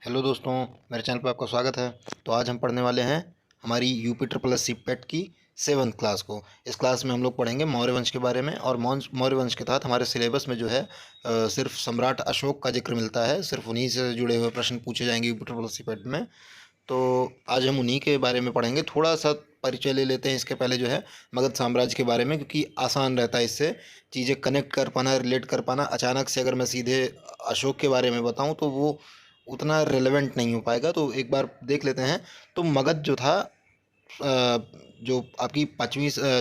Hello दोस्तों, मेरे channel पर आपका स्वागत है। तो आज हम पढ़ने वाले हैं हमारी यूपी ट्रिपल एस सी पेट की 7th क्लास को। इस क्लास में हम लोग पढ़ेंगे मौर्य वंश के बारे में। और मौर्य वंश के तहत हमारे सिलेबस में जो है सिर्फ सम्राट अशोक का जिक्र मिलता है। सिर्फ उन्हीं से जुड़े हुए प्रश्न पूछे जाएंगे यूपी ट्रिपल एस सी पेट में। तो आज हम उन्हीं के बारे में पढ़ेंगे। थोड़ा सा परिचय ले लेते हैं इसके पहले जो है मगध साम्राज्य के बारे में, क्योंकि आसान रहता है इससे चीज़ें कनेक्ट कर पाना, रिलेट कर पाना। अचानक से अगर मैं सीधे अशोक के बारे में बताऊं तो वो उतना रिलेवेंट नहीं हो पाएगा। तो एक बार देख लेते हैं। तो मगध जो था, जो आपकी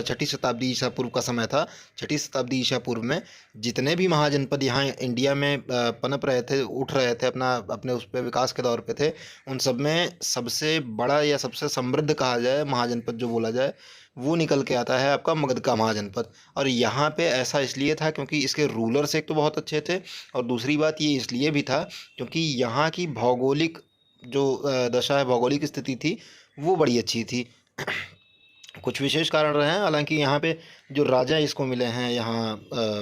छठी शताब्दी ईसा पूर्व का समय था। छठी शताब्दी ईसा पूर्व में जितने भी महाजनपद यहाँ इंडिया में पनप रहे थे, उठ रहे थे, अपने उस पे विकास के दौर पे थे, उन सब में सबसे बड़ा या सबसे समृद्ध कहा जाए महाजनपद जो बोला जाए, वो निकल के आता है आपका मगध का महाजनपद। और यहाँ पे ऐसा इसलिए था क्योंकि इसके रूलर्स एक तो बहुत अच्छे थे, और दूसरी बात ये इसलिए भी था क्योंकि यहाँ की भौगोलिक जो दशा है, भौगोलिक स्थिति थी, वो बड़ी अच्छी थी। कुछ विशेष कारण रहे हैं, हालांकि यहाँ पे जो राजा इसको मिले हैं यहाँ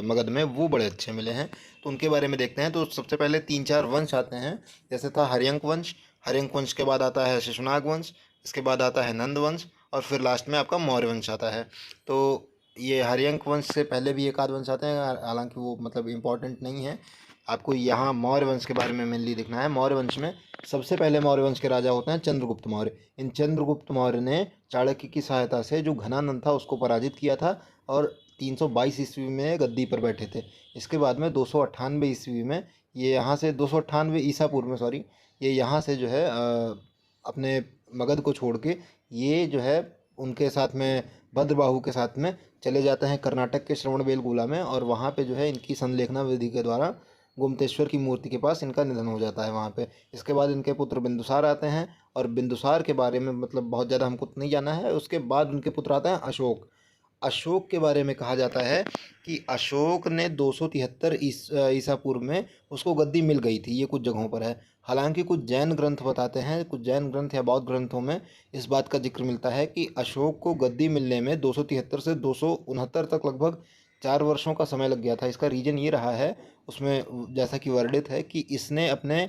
मगध में, वो बड़े अच्छे मिले हैं। तो उनके बारे में देखते हैं। तो सबसे पहले 3-4 वंश आते हैं। जैसे था हर्यंक वंश। हर्यंक वंश के बाद आता है शिशुनाग वंश। इसके बाद आता है नंद वंश। और फिर लास्ट में आपका मौर्य वंश आता है। तो ये हर्यंक वंश से पहले भी एक आध वंश आते हैं, हालांकि वो मतलब इम्पोर्टेंट नहीं है। आपको यहाँ मौर्य वंश के बारे में मेनली देखना है। मौर्य वंश में सबसे पहले मौर्य वंश के राजा होते हैं चंद्रगुप्त मौर्य। इन चंद्रगुप्त मौर्य ने चाणक्य की सहायता से जो घनानंद था उसको पराजित किया था, और 322 ईस्वी में गद्दी पर बैठे थे। इसके बाद में 298 ईस्वी में ये यहाँ से 298 ईसा पूर्व में, सॉरी, ये यहाँ से जो है अपने मगध को छोड़ के ये जो है उनके साथ में भद्रबाहु के साथ में चले जाते हैं कर्नाटक के श्रवणबेलगोला में। और वहाँ पे जो है इनकी संलेखना विधि के द्वारा गोमतेश्वर की मूर्ति के पास इनका निधन हो जाता है वहाँ पे। इसके बाद इनके पुत्र बिंदुसार आते हैं, और बिंदुसार के बारे में मतलब बहुत ज़्यादा हमको नहीं जाना है। उसके बाद उनके पुत्र आते हैं अशोक। अशोक के बारे में कहा जाता है कि अशोक ने 273 ईसा पूर्व में उसको गद्दी मिल गई थी। ये कुछ जगहों पर है। हालांकि कुछ जैन ग्रंथ बताते हैं, कुछ जैन ग्रंथ या बौद्ध ग्रंथों में इस बात का जिक्र मिलता है कि अशोक को गद्दी मिलने में 273 से 269 तक लगभग 4 वर्षों का समय लग गया था। इसका रीज़न ये रहा है, उसमें जैसा कि वर्णित है कि इसने अपने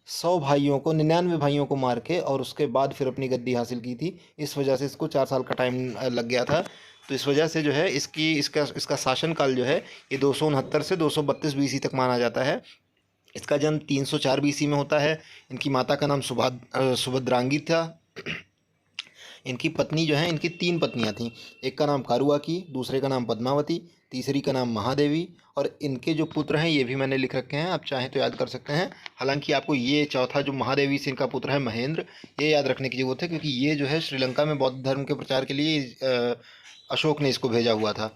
100 भाइयों को, 99 भाइयों को मार के और उसके बाद फिर अपनी गद्दी हासिल की थी। इस वजह से इसको 4 साल का टाइम लग गया था। तो इस वजह से जो है इसका शासनकाल जो है ये 269 से 232 बीसी तक माना जाता है। इसका जन्म 304 बीसी में होता है। इनकी माता का नाम सुभद्रांगी था। इनकी पत्नी जो है, इनकी 3 पत्नियां थीं। एक का नाम कारुआ की, दूसरे का नाम पद्मावती, तीसरी का नाम महादेवी। और इनके जो पुत्र हैं ये भी मैंने लिख रखे हैं, आप चाहें तो याद कर सकते हैं। हालांकि आपको ये चौथा जो महादेवी से इनका पुत्र है महेंद्र, ये याद रखने की जरूरत है, क्योंकि ये जो है श्रीलंका में बौद्ध धर्म के प्रचार के लिए अशोक ने इसको भेजा हुआ था।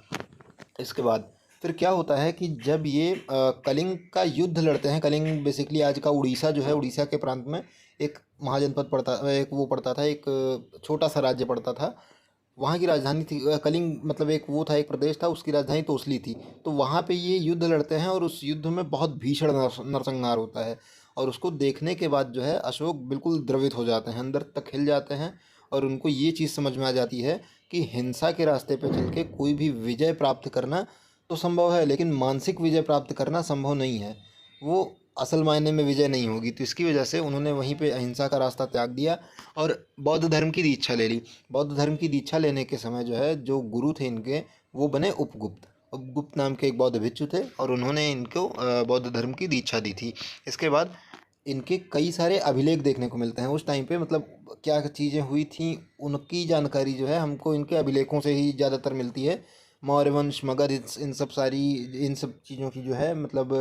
इसके बाद फिर क्या होता है कि जब ये कलिंग का युद्ध लड़ते हैं। कलिंग बेसिकली आज का उड़ीसा जो है, उड़ीसा के प्रांत में एक महाजनपद पड़ता, एक वो पड़ता था, एक छोटा सा राज्य पड़ता था। वहाँ की राजधानी थी कलिंग, मतलब एक वो था, एक प्रदेश था, उसकी राजधानी तोसली थी। तो वहाँ पे ये युद्ध लड़ते हैं, और उस युद्ध में बहुत भीषण नरसंहार होता है। और उसको देखने के बाद जो है अशोक बिल्कुल द्रवित हो जाते हैं, अंदर तक हिल जाते हैं। और उनको ये चीज़ समझ में आ जाती है कि हिंसा के रास्ते पे चल के कोई भी विजय प्राप्त करना तो संभव है, लेकिन मानसिक विजय प्राप्त करना संभव नहीं है। वो असल मायने में विजय नहीं होगी। तो इसकी वजह से उन्होंने वहीं पे अहिंसा का रास्ता त्याग दिया और बौद्ध धर्म की दीक्षा ले ली। बौद्ध धर्म की दीक्षा लेने के समय जो है जो गुरु थे इनके, वो बने उपगुप्त। उपगुप्त नाम के एक बौद्ध भिक्षु थे, और उन्होंने इनको बौद्ध धर्म की दीक्षा दी थी। इसके बाद इनके कई सारे अभिलेख देखने को मिलते हैं उस टाइम पे, मतलब क्या चीज़ें हुई थी उनकी जानकारी जो है हमको इनके अभिलेखों से ही ज़्यादातर मिलती है। मौर्य वंश, मगध, इन सब चीज़ों की जो है मतलब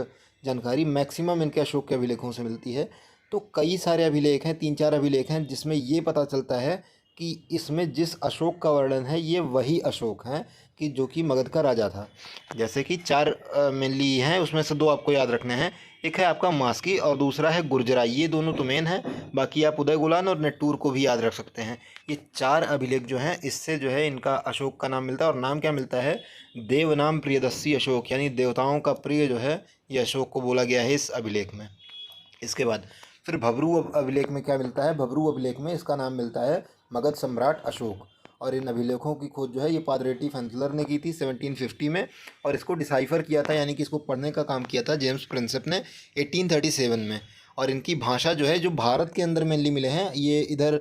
जानकारी मैक्सिमम इनके अशोक के अभिलेखों से मिलती है। तो कई सारे अभिलेख हैं, 3-4 अभिलेख हैं, जिसमें ये पता चलता है कि इसमें जिस अशोक का वर्णन है ये वही अशोक हैं कि जो कि मगध का राजा था। जैसे कि 4 मेनली हैं, उसमें से 2 आपको याद रखने हैं। एक है आपका मास्की और दूसरा है गुर्जरा। ये दोनों तो मेन हैं, बाकी आप उदय गुलान और नेट्टूर को भी याद रख सकते हैं। ये 4 अभिलेख जो हैं, इससे जो है इनका अशोक का नाम मिलता है। और नाम क्या मिलता है? देव नाम प्रियदर्शी अशोक, यानी देवताओं का प्रिय जो है ये अशोक को बोला गया है इस अभिलेख में। इसके बाद फिर भबरू अभिलेख में क्या मिलता है? भबरू अभिलेख में इसका नाम मिलता है मगध सम्राट अशोक। और इन अभिलेखों की खोज जो है ये पादरेटी फैंथलर ने की थी 1750 में, और इसको डिसाइफर किया था, यानी कि इसको पढ़ने का काम किया था जेम्स प्रिंसेप ने 1837 में। और इनकी भाषा जो है, जो भारत के अंदर मेनली मिले हैं, ये इधर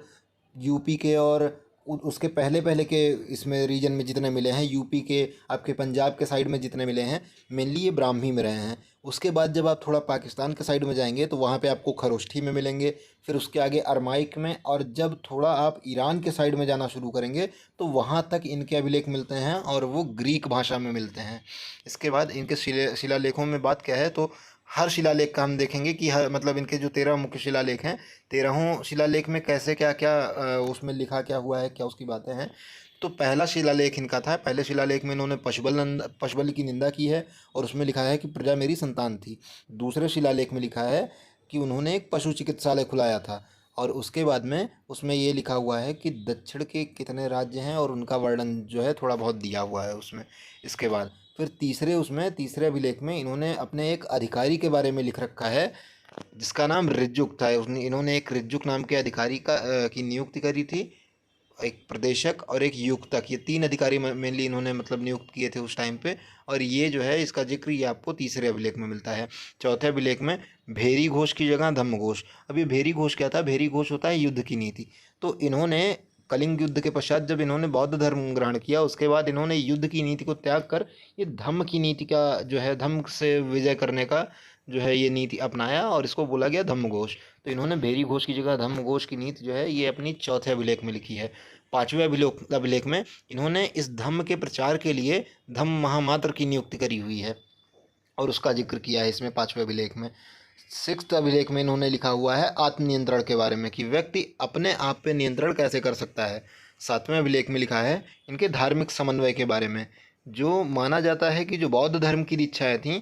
यूपी के और उसके पहले पहले के इसमें रीजन में जितने मिले हैं, यूपी के, आपके पंजाब के साइड में जितने मिले हैं, मेनली ये ब्राह्मी में रहे हैं। उसके बाद जब आप थोड़ा पाकिस्तान के साइड में जाएंगे तो वहाँ पे आपको खरोष्ठी में मिलेंगे, फिर उसके आगे अरमाइक में, और जब थोड़ा आप ईरान के साइड में जाना शुरू करेंगे तो वहाँ तक इनके अभिलेख मिलते हैं और वो ग्रीक भाषा में मिलते हैं। इसके बाद इनके शिलालेखों में बात क्या है, तो हर शिलालेख का हम देखेंगे कि हर मतलब इनके जो 13 मुख्य शिलालेख हैं, 13हों शिलालेख में कैसे क्या क्या उसमें लिखा क्या हुआ है, क्या उसकी बातें हैं। तो पहला शिलालेख इनका था, पहले शिलालेख में इन्होंने पशुबल की निंदा की है और उसमें लिखा है कि प्रजा मेरी संतान थी। दूसरे शिलालेख में लिखा है कि उन्होंने एक पशु चिकित्सालय खुलाया था, और उसके बाद में उसमें ये लिखा हुआ है कि दक्षिण के कितने राज्य हैं और उनका वर्णन जो है थोड़ा बहुत दिया हुआ है उसमें। इसके बाद फिर तीसरे अभिलेख में इन्होंने अपने एक अधिकारी के बारे में लिख रखा है जिसका नाम ऋजुक था। उसने इन्होंने एक ऋजुक नाम के अधिकारी की नियुक्ति करी थी, एक प्रदेशक और एक युक्तक, ये 3 अधिकारी मेनली इन्होंने मतलब नियुक्त किए थे उस टाइम पे। और ये जो है इसका जिक्र ये आपको तीसरे अभिलेख में मिलता है। चौथे अभिलेख में भेरी घोष की जगह धम्म घोष। अब ये भेरी घोष क्या था? भेरी घोष होता है युद्ध की नीति। तो इन्होंने कलिंग युद्ध के पश्चात जब इन्होंने बौद्ध धर्म ग्रहण किया, उसके बाद इन्होंने युद्ध की नीति को त्याग कर ये धम्म की नीति का जो है, धम्म से विजय करने का जो है ये नीति अपनाया, और इसको बोला गया धम्म घोष। तो इन्होंने भेरी घोष की जगह धम्म घोष की नीति जो है ये अपनी चौथे अभिलेख में लिखी है। पाँचवें अभिलेख में इन्होंने इस धम्म के प्रचार के लिए धम्म महामात्र की नियुक्ति करी हुई है और उसका जिक्र किया है इसमें 5वें अभिलेख में। 6th अभिलेख में इन्होंने लिखा हुआ है आत्मनियंत्रण के बारे में कि व्यक्ति अपने आप पे नियंत्रण कैसे कर सकता है। 7वें अभिलेख में लिखा है इनके धार्मिक समन्वय के बारे में। जो माना जाता है कि जो बौद्ध धर्म की दीक्षाएँ थीं,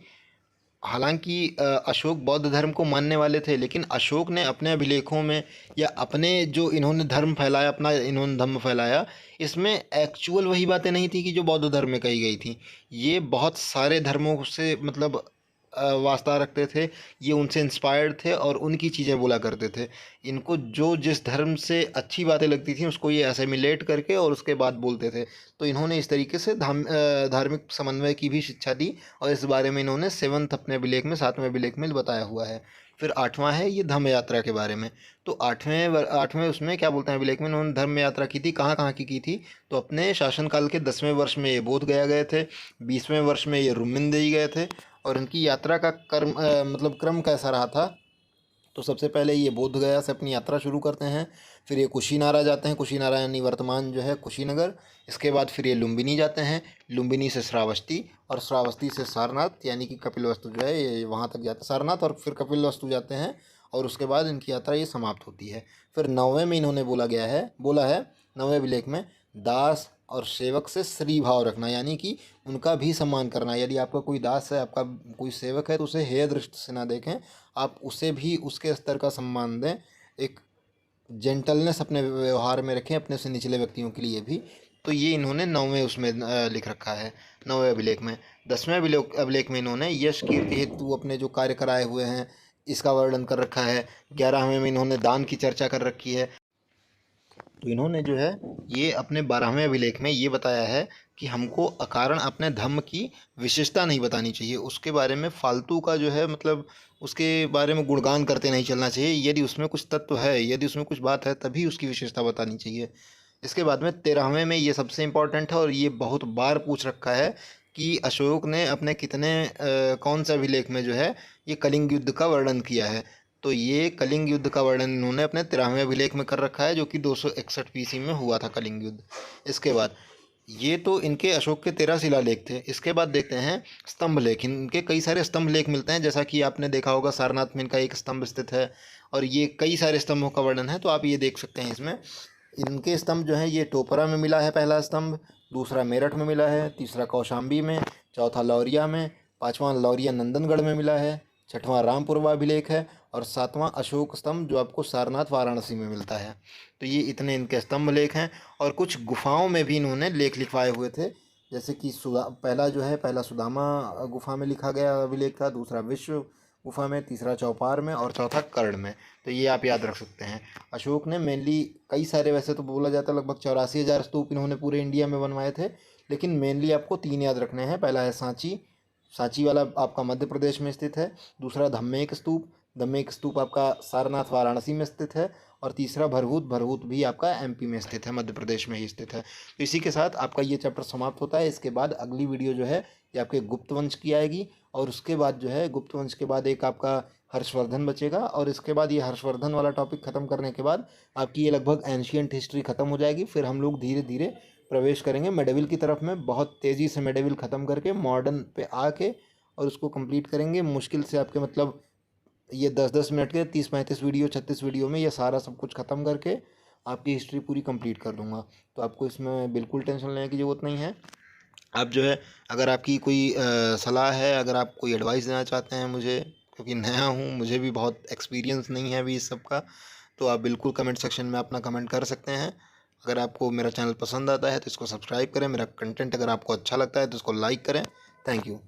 हालांकि अशोक बौद्ध धर्म को मानने वाले थे, लेकिन अशोक ने अपने अभिलेखों में या अपने जो इन्होंने धर्म फैलाया, अपना इन्होंने धर्म फैलाया, इसमें एक्चुअल वही बातें नहीं थी कि जो बौद्ध धर्म में कही गई थी। ये बहुत सारे धर्मों से मतलब वास्ता रखते थे, ये उनसे इंस्पायर्ड थे और उनकी चीज़ें बोला करते थे। इनको जो जिस धर्म से अच्छी बातें लगती थी उसको ये एसिमिलेट करके और उसके बाद बोलते थे। तो इन्होंने इस तरीके से धार्मिक समन्वय की भी शिक्षा दी, और इस बारे में इन्होंने 7th अपने अभिलेख में, 7वें अभिलेख में बताया हुआ है। फिर 8वां है ये धम्म यात्रा के बारे में। तो 8वें उसमें क्या बोलते हैं अभिलेख में, इन्होंने धर्म यात्रा की थी। कहाँ कहाँ की थी? तो अपने शासनकाल के 10वें वर्ष में ये बोध गया गए थे, 20वें वर्ष में ये रुमिनदेई गए थे। और इनकी यात्रा का मतलब क्रम कैसा रहा था? तो सबसे पहले ये बोध गया से अपनी यात्रा शुरू करते हैं, फिर ये कुशीनारा जाते हैं, कुशीनारा यानी वर्तमान जो है कुशीनगर। इसके बाद फिर ये लुम्बिनी जाते हैं, लुम्बिनी से श्रावस्ती, और श्रावस्ती से सारनाथ यानी कि कपिलवस्तु जो है ये वहाँ तक जाते हैं, सारनाथ और फिर कपिलवस्तु जाते हैं, और उसके बाद इनकी यात्रा ये समाप्त होती है। फिर 9वें में इन्होंने बोला है 9वें अभिलेख में, दास और सेवक से श्री भाव रखना, यानी कि उनका भी सम्मान करना। यदि आपका कोई दास है, आपका कोई सेवक है, तो उसे हेय दृष्टि से ना देखें, आप उसे भी उसके स्तर का सम्मान दें। एक जेंटलनेस अपने व्यवहार में रखें अपने से निचले व्यक्तियों के लिए भी। तो ये इन्होंने 9वें उसमें लिख रखा है, 9वें अभिलेख में। 10वें अभिलेख में इन्होंने यश कीर्ति हेतु अपने जो कार्य कराए हुए हैं इसका वर्णन कर रखा है। 11वें में इन्होंने दान की चर्चा कर रखी है। तो इन्होंने जो है ये अपने 12वें अभिलेख में ये बताया है कि हमको अकारण अपने धर्म की विशेषता नहीं बतानी चाहिए, उसके बारे में फालतू का जो है मतलब उसके बारे में गुणगान करते नहीं चलना चाहिए। यदि उसमें कुछ तत्व है, यदि उसमें कुछ बात है, तभी उसकी विशेषता बतानी चाहिए। इसके बाद में 13वें में ये सबसे इम्पोर्टेंट है और ये बहुत बार पूछ रखा है कि अशोक ने अपने कौन सा अभिलेख में जो है ये कलिंग युद्ध का वर्णन किया है। तो ये कलिंग युद्ध का वर्णन इन्होंने अपने 13वें अभिलेख में कर रखा है, जो कि 261 BC में हुआ था कलिंग युद्ध। इसके बाद ये तो इनके अशोक के 13 शिलालेख थे। इसके बाद देखते हैं स्तंभ लेख। इनके कई सारे स्तंभ लेख मिलते हैं, जैसा कि आपने देखा होगा सारनाथ में इनका एक स्तंभ स्थित है, और ये कई सारे स्तंभों का वर्णन है, तो आप ये देख सकते हैं इसमें। इनके स्तंभ जो है ये टोपरा में मिला है पहला स्तंभ, दूसरा मेरठ में मिला है, तीसरा कौशाम्बी में, चौथा लौरिया में, 5वां लौरिया नंदनगढ़ में मिला है, 6वां रामपुरवा अभिलेख है, और 7वां अशोक स्तंभ जो आपको सारनाथ वाराणसी में मिलता है। तो ये इतने इनके स्तंभ लेख हैं। और कुछ गुफाओं में भी इन्होंने लेख लिखवाए हुए थे, जैसे कि पहला सुदामा गुफा में लिखा गया अभिलेख था, दूसरा विश्व गुफा में, तीसरा चौपार में, और चौथा कर्ण में। तो ये आप याद रख सकते हैं। अशोक ने मेनली कई सारे, वैसे तो बोला जाता है लगभग 84,000 स्तूप इन्होंने पूरे इंडिया में बनवाए थे, लेकिन मेनली आपको 3 याद रखने हैं। पहला है सांची, सांची वाला आपका मध्य प्रदेश में स्थित है। दूसरा धम्मेक स्तूप, दम्मेक स्तूप आपका सारनाथ वाराणसी में स्थित है, और तीसरा भरहूत, भरहूत भी आपका एमपी में स्थित है, मध्य प्रदेश में ही स्थित है। तो इसी के साथ आपका ये चैप्टर समाप्त होता है। इसके बाद अगली वीडियो जो है ये आपके गुप्त वंश की आएगी, और उसके बाद जो है गुप्त वंश के बाद एक आपका हर्षवर्धन बचेगा, और इसके बाद ये हर्षवर्धन वाला टॉपिक ख़त्म करने के बाद आपकी ये लगभग एंशियंट हिस्ट्री ख़त्म हो जाएगी। फिर हम लोग धीरे धीरे प्रवेश करेंगे मेडिवल की तरफ में, बहुत तेज़ी से मेडिवल ख़त्म करके मॉडर्न पे आके और उसको कंप्लीट करेंगे। मुश्किल से आपके मतलब ये 10-10 मिनट के 30-35 वीडियो 36 वीडियो में ये सारा सब कुछ ख़त्म करके आपकी हिस्ट्री पूरी कंप्लीट कर दूंगा। तो आपको इसमें बिल्कुल टेंशन लेने की ज़रूरत नहीं है। आप जो है अगर आपकी कोई सलाह है, अगर आप कोई एडवाइस देना चाहते हैं मुझे, क्योंकि नया हूँ, मुझे भी बहुत एक्सपीरियंस नहीं है अभी इस सब का, तो आप बिल्कुल कमेंट सेक्शन में अपना कमेंट कर सकते हैं। अगर आपको मेरा चैनल पसंद आता है तो इसको सब्सक्राइब करें, मेरा कंटेंट अगर आपको अच्छा लगता है तो इसको लाइक करें। Thank you.